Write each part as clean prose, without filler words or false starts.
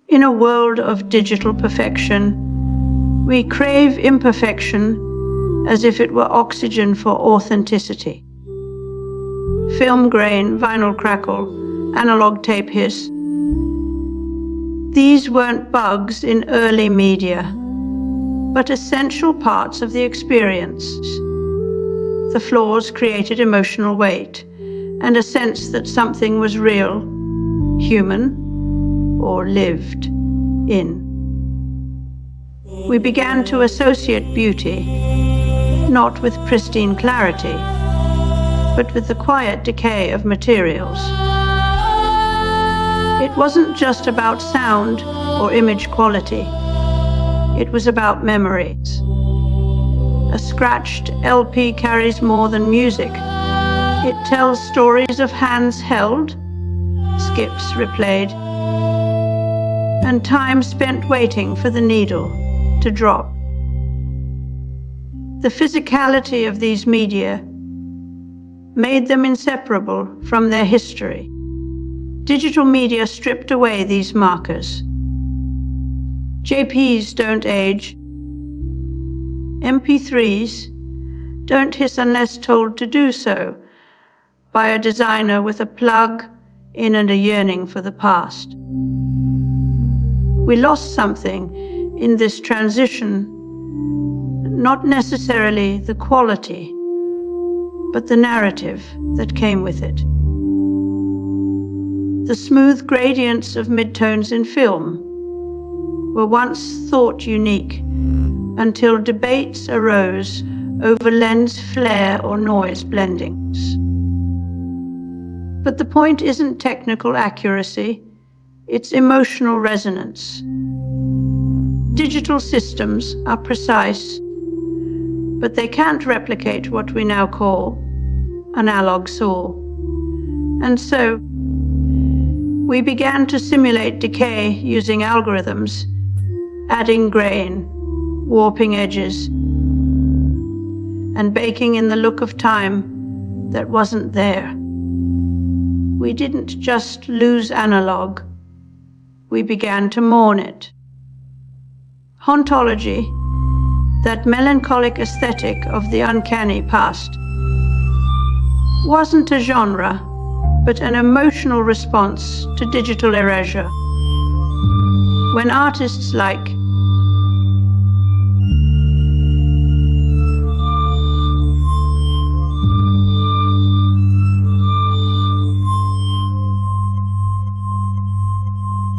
In a world of digital perfection, we crave imperfection as if it were oxygen for authenticity. Film grain, vinyl crackle, analog tape hiss. These weren't bugs in early media, but essential parts of the experience. The flaws created emotional weight and a sense that something was real, human, or lived in. We began to associate beauty, not with pristine clarity, but with the quiet decay of materials. It wasn't just about sound or image quality. It was about memories. A scratched LP carries more than music. It tells stories of hands held, skips replayed, and time spent waiting for the needle to drop. The physicality of these media made them inseparable from their history. Digital media stripped away these markers. JPs don't age. MP3s don't hiss unless told to do so by a designer with a plug in and a yearning for the past. We lost something in this transition, not necessarily the quality, but the narrative that came with it. The smooth gradients of midtones in film were once thought unique until debates arose over lens flare or noise blendings. But the point isn't technical accuracy, it's emotional resonance. Digital systems are precise, but they can't replicate what we now call analog soul. And so, we began to simulate decay using algorithms, adding grain, warping edges, and baking in the look of time that wasn't there. We didn't just lose analog, we began to mourn it. Hauntology, that melancholic aesthetic of the uncanny past, wasn't a genre, but an emotional response to digital erasure. When artists like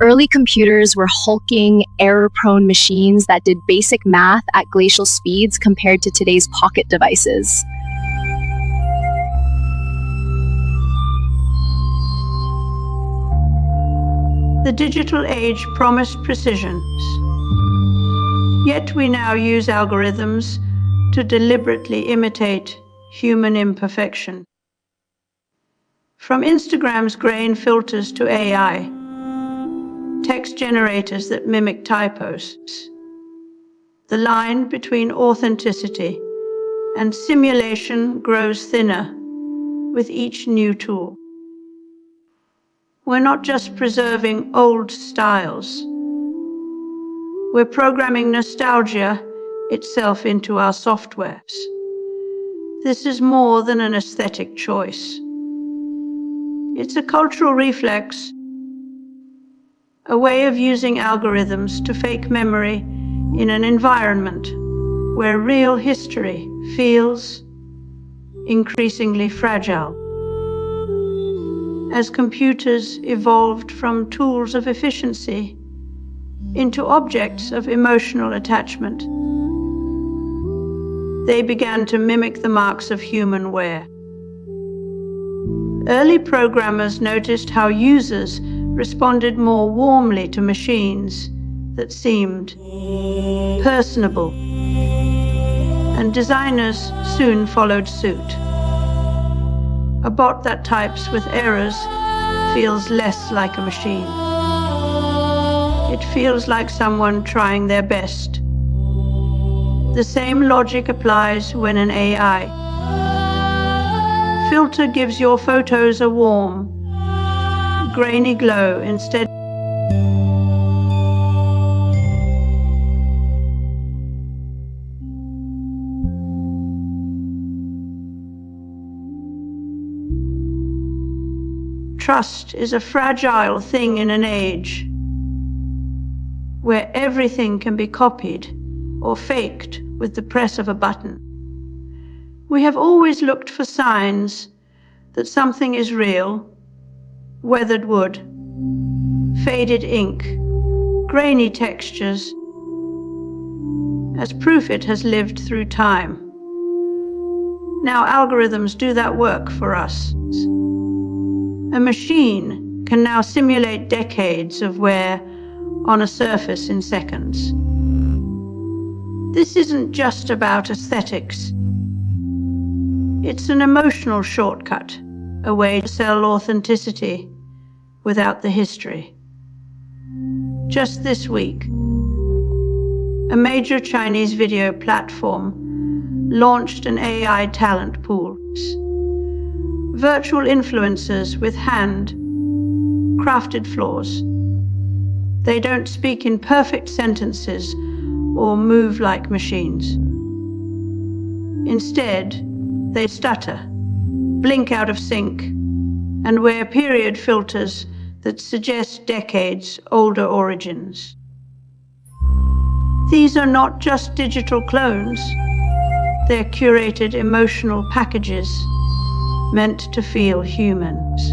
early computers were hulking, error-prone machines that did basic math at glacial speeds compared to today's pocket devices. The digital age promised precision, yet we now use algorithms to deliberately imitate human imperfection. From Instagram's grain filters to AI, text generators that mimic typos, the line between authenticity and simulation grows thinner with each new tool. We're not just preserving old styles. We're programming nostalgia itself into our softwares. This is more than an aesthetic choice. It's a cultural reflex, a way of using algorithms to fake memory in an environment where real history feels increasingly fragile. As computers evolved from tools of efficiency into objects of emotional attachment, they began to mimic the marks of human wear. Early programmers noticed how users responded more warmly to machines that seemed personable, and designers soon followed suit. A bot that types with errors feels less like a machine. It feels like someone trying their best. The same logic applies when an AI filter gives your photos a warm, grainy glow instead Trust is a fragile thing in an age where everything can be copied or faked with the press of a button. We have always looked for signs that something is real: weathered wood, faded ink, grainy textures, as proof it has lived through time. Now algorithms do that work for us. A machine can now simulate decades of wear on a surface in seconds. This isn't just about aesthetics. It's an emotional shortcut, a way to sell authenticity without the history. Just this week, a major Chinese video platform launched an AI talent pool. Virtual influencers with hand-crafted flaws. They don't speak in perfect sentences or move like machines. Instead, they stutter, blink out of sync, and wear period filters that suggest decades older origins. These are not just digital clones. They're curated emotional packages meant to feel humans.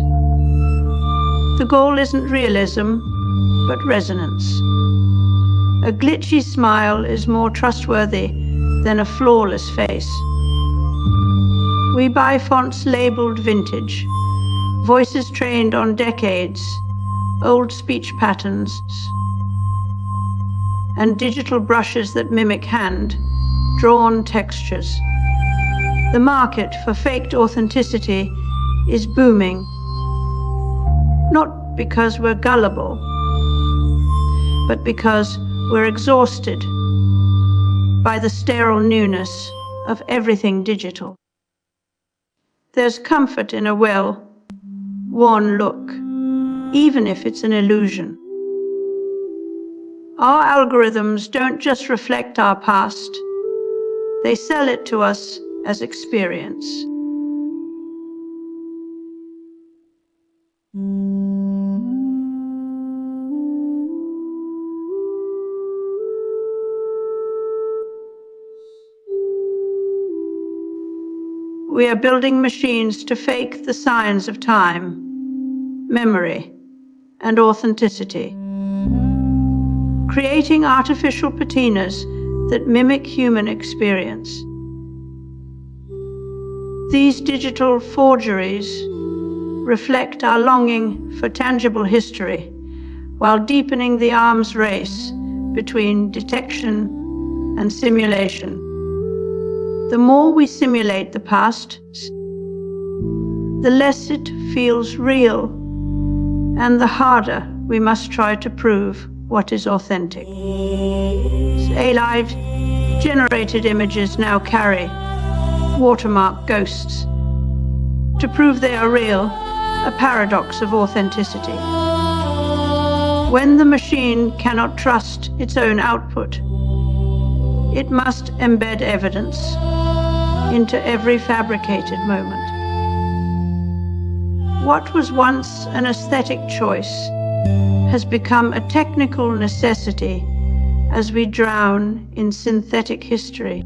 The goal isn't realism, but resonance. A glitchy smile is more trustworthy than a flawless face. We buy fonts labeled vintage, voices trained on decades, old speech patterns, and digital brushes that mimic hand-drawn textures. The market for faked authenticity is booming, not because we're gullible, but because we're exhausted by the sterile newness of everything digital. There's comfort in a well-worn look, even if it's an illusion. Our algorithms don't just reflect our past, they sell it to us as experience. We are building machines to fake the signs of time, memory, and authenticity, creating artificial patinas that mimic human experience. These digital forgeries reflect our longing for tangible history, while deepening the arms race between detection and simulation. The more we simulate the past, the less it feels real, and the harder we must try to prove what is authentic. AI-generated images now carry watermark ghosts. To prove they are real, a paradox of authenticity. When the machine cannot trust its own output, it must embed evidence into every fabricated moment. What was once an aesthetic choice has become a technical necessity as we drown in synthetic history.